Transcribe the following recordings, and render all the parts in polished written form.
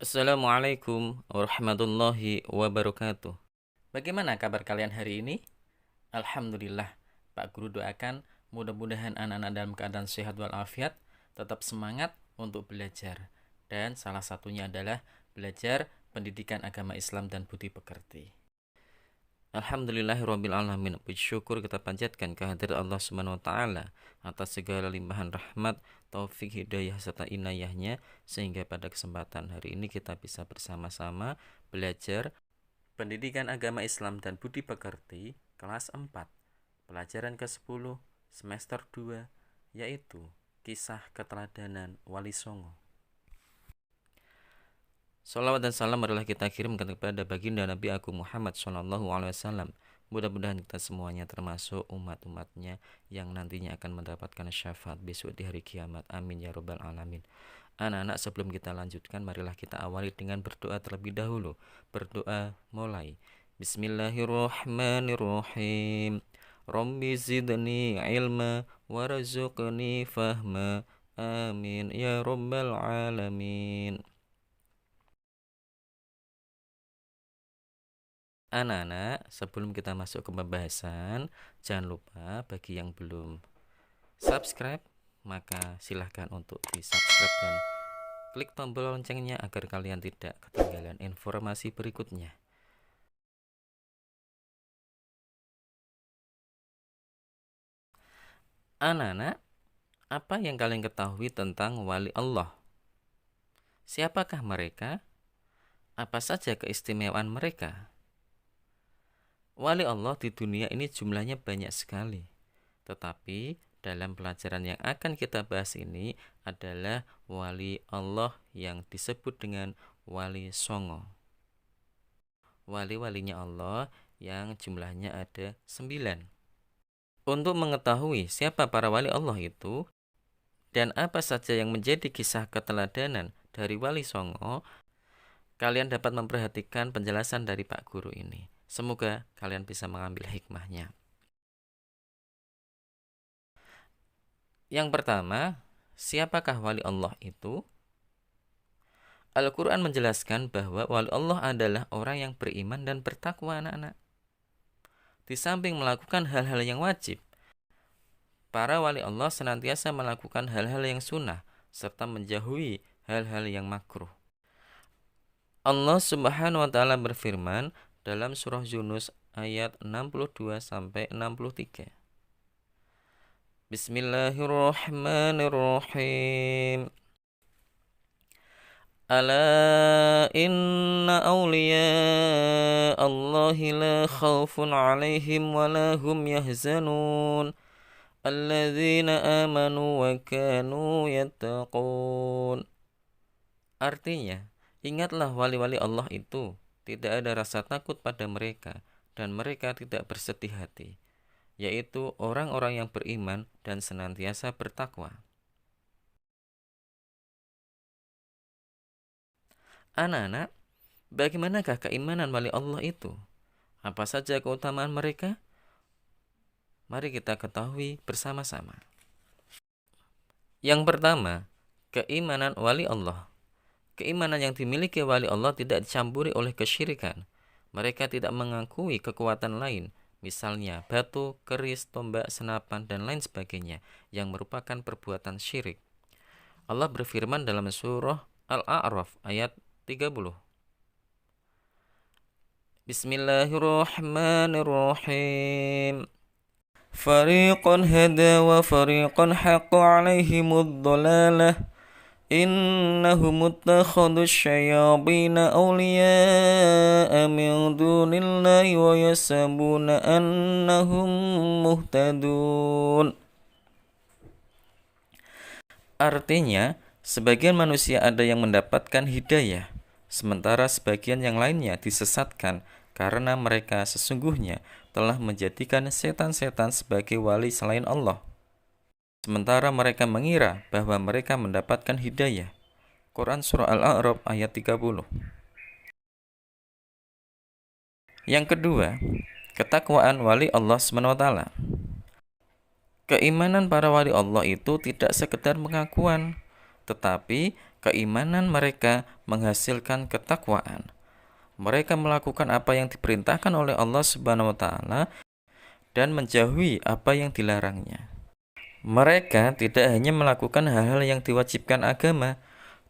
Assalamualaikum warahmatullahi wabarakatuh. Bagaimana kabar kalian hari ini? Alhamdulillah. Pak Guru doakan mudah-mudahan anak-anak dalam keadaan sehat walafiat, tetap semangat untuk belajar. Dan salah satunya adalah belajar pendidikan agama Islam dan budi pekerti. Alhamdulillahirrabbilalamin. Puji syukur kita panjatkan kehadirat Allah Subhanahu wa taala atas segala limpahan rahmat, taufik, hidayah serta inayahnya, sehingga pada kesempatan hari ini kita bisa bersama-sama belajar pendidikan agama Islam dan budi pekerti kelas 4, pelajaran ke-10 semester 2, yaitu kisah keteladanan Wali Songo. Salawat dan salam marilah kita kirimkan kepada baginda Nabi Agung Muhammad SAW. Mudah-mudahan kita semuanya termasuk umat-umatnya yang nantinya akan mendapatkan syafaat besok di hari kiamat. Amin ya rabbal alamin. Anak-anak, sebelum kita lanjutkan, marilah kita awali dengan berdoa terlebih dahulu. Berdoa mulai. Bismillahirrahmanirrahim. Rabbi zidni ilma warzuqni fahma. Amin ya rabbal alamin. Anak-anak, sebelum kita masuk ke pembahasan, jangan lupa bagi yang belum subscribe, maka silahkan untuk di-subscribe dan klik tombol loncengnya agar kalian tidak ketinggalan informasi berikutnya. Anak-anak, apa yang kalian ketahui tentang wali Allah? Siapakah mereka? Apa saja keistimewaan mereka? Wali Allah di dunia ini jumlahnya banyak sekali. Tetapi dalam pelajaran yang akan kita bahas ini adalah wali Allah yang disebut dengan Wali Songo. Wali-walinya Allah yang jumlahnya ada 9. Untuk mengetahui siapa para wali Allah itu dan apa saja yang menjadi kisah keteladanan dari Wali Songo, kalian dapat memperhatikan penjelasan dari Pak Guru ini. Semoga kalian bisa mengambil hikmahnya. Yang pertama, siapakah wali Allah itu? Al-Quran menjelaskan bahwa wali Allah adalah orang yang beriman dan bertakwa, anak-anak. Di samping melakukan hal-hal yang wajib, para wali Allah senantiasa melakukan hal-hal yang sunnah serta menjauhi hal-hal yang makruh. Allah Subhanahu wa taala berfirman dalam surah Yunus ayat 62 sampai 63. Bismillahirrahmanirrahim. Ala inna awliya Allahi la khawfun alaihim wa la hum yahzanun alladzina amanu wa kanu yattaqun. Artinya, ingatlah wali-wali Allah itu, tidak ada rasa takut pada mereka dan mereka tidak bersedih hati, yaitu orang-orang yang beriman dan senantiasa bertakwa. Anak-anak, bagaimanakah keimanan wali Allah itu? Apa saja keutamaan mereka? Mari kita ketahui bersama-sama. Yang pertama, keimanan wali Allah. Keimanan yang dimiliki wali Allah tidak dicampuri oleh kesyirikan. Mereka tidak mengakui kekuatan lain, misalnya batu, keris, tombak, senapan, dan lain sebagainya, yang merupakan perbuatan syirik. Allah berfirman dalam surah Al-A'raf ayat 30. Bismillahirrahmanirrahim. Fariqan hada wa fariqan haqqa alaihimud dhalalah. Innahum ittakhadhu syayatina awliya'a min dunillahi wa yasabuna annahum muhtadun. Artinya, sebagian manusia ada yang mendapatkan hidayah, sementara sebagian yang lainnya disesatkan karena mereka sesungguhnya telah menjadikan setan-setan sebagai wali selain Allah. Sementara mereka mengira bahwa mereka mendapatkan hidayah. Quran Surah Al-A'raf ayat 30. Yang kedua, ketakwaan wali Allah SWT. Keimanan para wali Allah itu tidak sekedar pengakuan, tetapi keimanan mereka menghasilkan ketakwaan. Mereka melakukan apa yang diperintahkan oleh Allah Subhanahu wa taala dan menjauhi apa yang dilarangnya. Mereka tidak hanya melakukan hal-hal yang diwajibkan agama,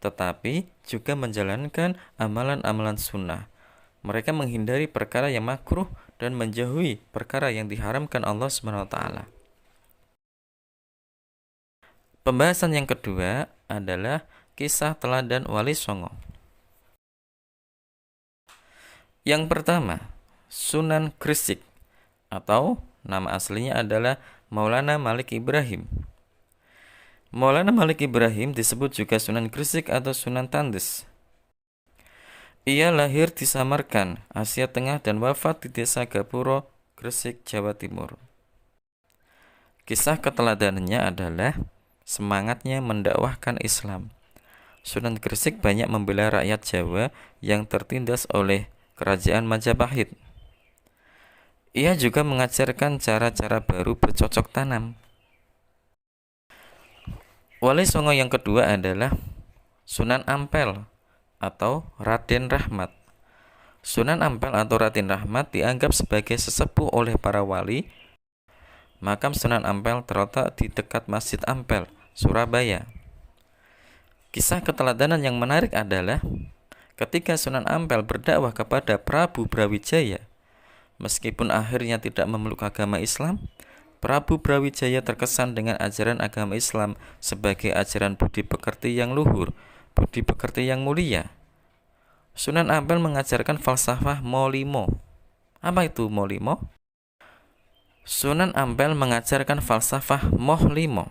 tetapi juga menjalankan amalan-amalan sunnah. Mereka menghindari perkara yang makruh dan menjauhi perkara yang diharamkan Allah Subhanahu wa taala. Pembahasan yang kedua adalah kisah teladan Wali Songo. Yang pertama, Sunan Gresik atau nama aslinya adalah Maulana Malik Ibrahim. Maulana Malik Ibrahim disebut juga Sunan Gresik atau Sunan Tandes. Ia lahir di Samarkand, Asia Tengah dan wafat di desa Gapuro, Gresik, Jawa Timur. Kisah keteladanannya adalah semangatnya mendakwahkan Islam. Sunan Gresik banyak membela rakyat Jawa yang tertindas oleh kerajaan Majapahit. Ia juga mengajarkan cara-cara baru bercocok tanam. Wali Songo yang kedua adalah Sunan Ampel atau Raden Rahmat. Sunan Ampel atau Raden Rahmat dianggap sebagai sesepuh oleh para wali. Makam Sunan Ampel terletak di dekat Masjid Ampel, Surabaya. Kisah keteladanan yang menarik adalah ketika Sunan Ampel berdakwah kepada Prabu Brawijaya, meskipun akhirnya tidak memeluk agama Islam, Prabu Brawijaya terkesan dengan ajaran agama Islam sebagai ajaran budi pekerti yang luhur, budi pekerti yang mulia. Sunan Ampel mengajarkan falsafah Molimo. Apa itu Molimo? Sunan Ampel mengajarkan falsafah Mohlimo.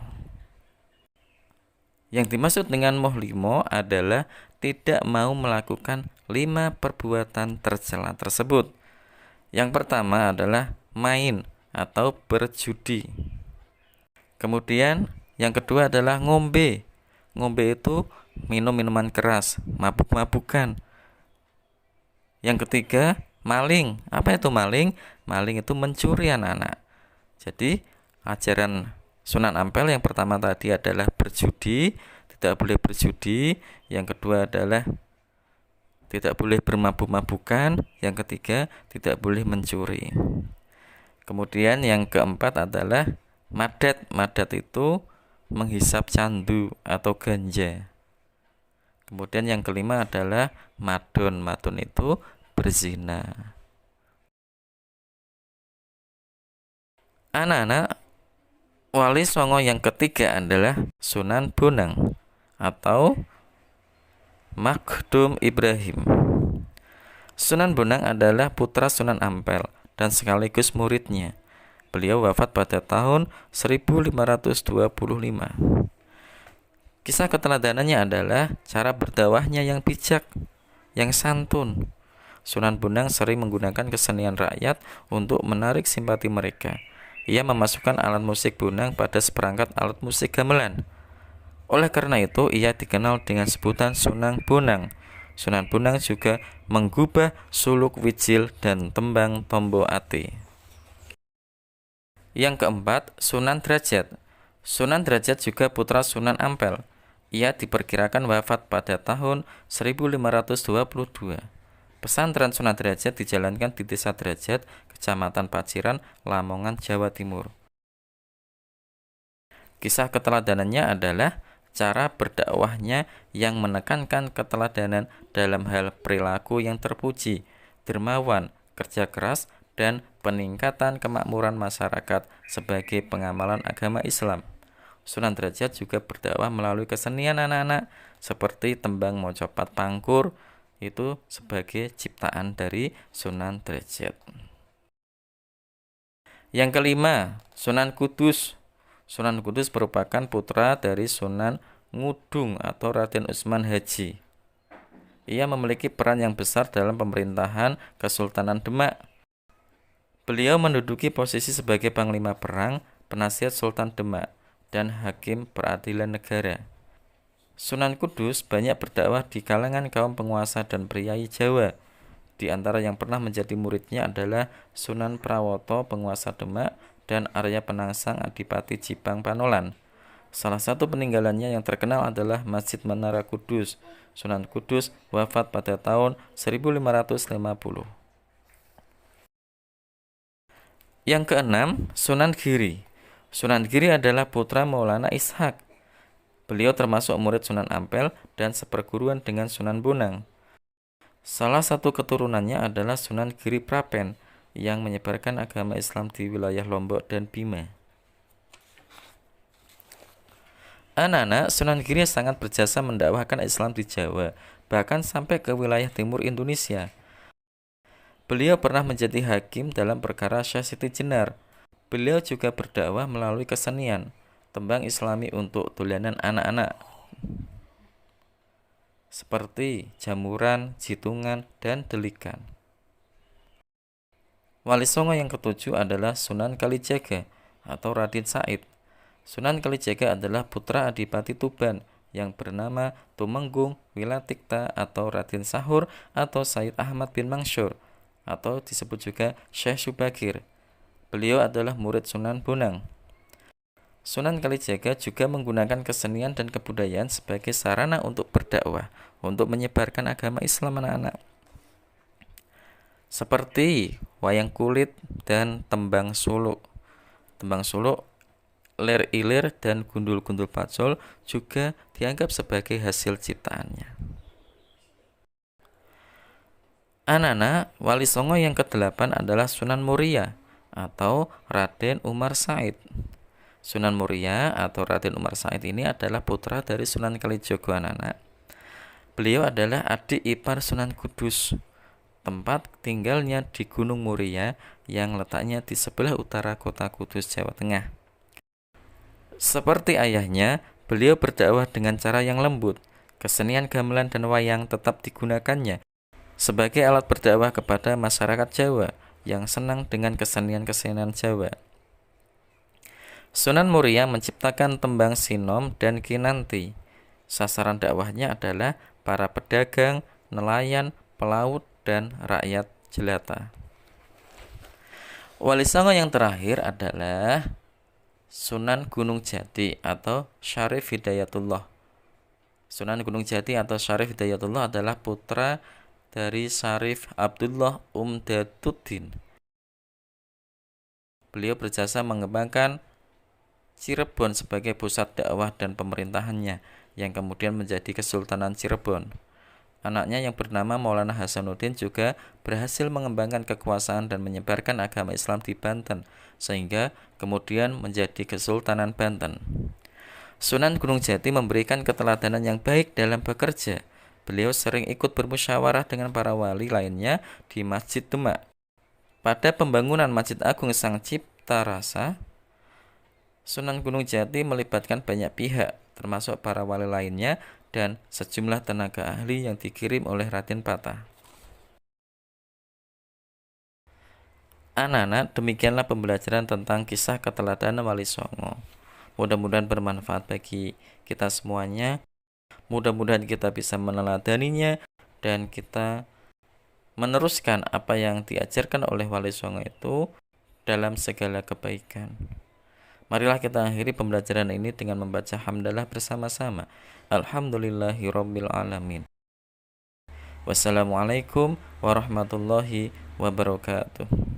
Yang dimaksud dengan Mohlimo adalah tidak mau melakukan 5 perbuatan tercela tersebut. Yang pertama adalah main atau berjudi. Kemudian yang kedua adalah ngombe. Ngombe itu minum minuman keras, mabuk-mabukan. Yang ketiga maling. Apa itu maling? Maling itu mencuri anak-anak. Jadi ajaran Sunan Ampel yang pertama tadi adalah berjudi, tidak boleh berjudi. Yang kedua adalah tidak boleh bermabuk-mabukan. Yang ketiga tidak boleh mencuri. Kemudian yang keempat adalah madat. Madat itu menghisap candu atau ganja. Kemudian yang kelima adalah madon. Madon itu berzina. Anak-anak, Wali Songo yang ketiga adalah Sunan Bonang atau Magdum Ibrahim. Sunan Bonang adalah putra Sunan Ampel dan sekaligus muridnya. Beliau wafat pada tahun 1525. Kisah keteladanannya adalah cara berdakwahnya yang bijak, yang santun. Sunan Bonang sering menggunakan kesenian rakyat untuk menarik simpati mereka. Ia memasukkan alat musik bonang pada seperangkat alat musik gamelan. Oleh karena itu, ia dikenal dengan sebutan Sunan Bonang. Sunan Bonang juga menggubah suluk wijil dan tembang tombo ati. Yang keempat, Sunan Derajat. Sunan Derajat juga putra Sunan Ampel. Ia diperkirakan wafat pada tahun 1522. Pesantren Sunan Derajat dijalankan di Desa Derajat, Kecamatan Paciran, Lamongan, Jawa Timur. Kisah keteladanannya adalah cara berdakwahnya yang menekankan keteladanan dalam hal perilaku yang terpuji, dermawan, kerja keras, dan peningkatan kemakmuran masyarakat sebagai pengamalan agama Islam. Sunan Derajat juga berdakwah melalui kesenian anak-anak seperti tembang mocopat pangkur, itu sebagai ciptaan dari Sunan Derajat. Yang kelima, Sunan Kudus. Sunan Kudus merupakan putra dari Sunan Ngudung atau Raden Utsman Haji. Ia memiliki peran yang besar dalam pemerintahan Kesultanan Demak. Beliau menduduki posisi sebagai Panglima Perang, penasihat Sultan Demak, dan Hakim Peradilan Negara. Sunan Kudus banyak berdakwah di kalangan kaum penguasa dan priai Jawa. Di antara yang pernah menjadi muridnya adalah Sunan Prawoto, penguasa Demak, dan Arya Penangsang, Adipati Jipang Panolan. Salah satu peninggalannya yang terkenal adalah Masjid Menara Kudus. Sunan Kudus wafat pada tahun 1550. Yang keenam, Sunan Giri. Sunan Giri adalah putra Maulana Ishak. Beliau termasuk murid Sunan Ampel dan seperguruan dengan Sunan Bonang. Salah satu keturunannya adalah Sunan Giri Prapen yang menyebarkan agama Islam di wilayah Lombok dan Bima. Anak-anak, Sunan Giri sangat berjasa mendakwahkan Islam di Jawa, bahkan sampai ke wilayah timur Indonesia. Beliau pernah menjadi hakim dalam perkara Syekh Siti Jenar. Beliau juga berdakwah melalui kesenian, tembang Islami untuk dolanan anak-anak, seperti jamuran, jitungan, dan delikan. Wali Songo yang ketujuh adalah Sunan Kalijaga atau Raden Said. Sunan Kalijaga adalah putra Adipati Tuban yang bernama Tumenggung Wilatikta atau Raden Sahur atau Said Ahmad bin Mansur atau disebut juga Syekh Subagir. Beliau adalah murid Sunan Bonang. Sunan Kalijaga juga menggunakan kesenian dan kebudayaan sebagai sarana untuk berdakwah, untuk menyebarkan agama Islam anak-anak. Seperti wayang kulit dan tembang suluk. Tembang suluk, lir ilir, dan gundul-gundul pacul juga dianggap sebagai hasil ciptaannya. Anak-anak, Wali Songo yang ke-8 adalah Sunan Muria atau Raden Umar Said. Sunan Muria atau Raden Umar Said ini adalah putra dari Sunan Kalijogo anak-anak. Beliau adalah adik ipar Sunan Kudus. Tempat tinggalnya di Gunung Muria yang letaknya di sebelah utara kota Kudus, Jawa Tengah. Seperti ayahnya, beliau berdakwah dengan cara yang lembut. Kesenian gamelan dan wayang tetap digunakannya sebagai alat berdakwah kepada masyarakat Jawa yang senang dengan kesenian-kesenian Jawa. Sunan Muria menciptakan tembang sinom dan kinanti. Sasaran dakwahnya adalah para pedagang, nelayan, pelaut, dan rakyat jelata. Wali Songo yang terakhir adalah Sunan Gunung Jati atau Syarif Hidayatullah. Sunan Gunung Jati atau Syarif Hidayatullah adalah putra dari Syarif Abdullah Umdatuddin. Beliau berjasa mengembangkan Cirebon sebagai pusat dakwah dan pemerintahannya, yang kemudian menjadi Kesultanan Cirebon. Anaknya yang bernama Maulana Hasanuddin juga berhasil mengembangkan kekuasaan dan menyebarkan agama Islam di Banten, sehingga kemudian menjadi Kesultanan Banten. Sunan Gunung Jati memberikan keteladanan yang baik dalam bekerja. Beliau sering ikut bermusyawarah dengan para wali lainnya di Masjid Demak. Pada pembangunan Masjid Agung Sang Cipta Rasa, Sunan Gunung Jati melibatkan banyak pihak, termasuk para wali lainnya dan sejumlah tenaga ahli yang dikirim oleh Raden Patah. Anak-anak, demikianlah pembelajaran tentang kisah keteladanan Wali Songo. Mudah-mudahan bermanfaat bagi kita semuanya. Mudah-mudahan kita bisa meneladaninya dan kita meneruskan apa yang diajarkan oleh Wali Songo itu dalam segala kebaikan. Marilah kita akhiri pembelajaran ini dengan membaca hamdalah bersama-sama. Alhamdulillahirabbil alamin. Wassalamualaikum warahmatullahi wabarakatuh.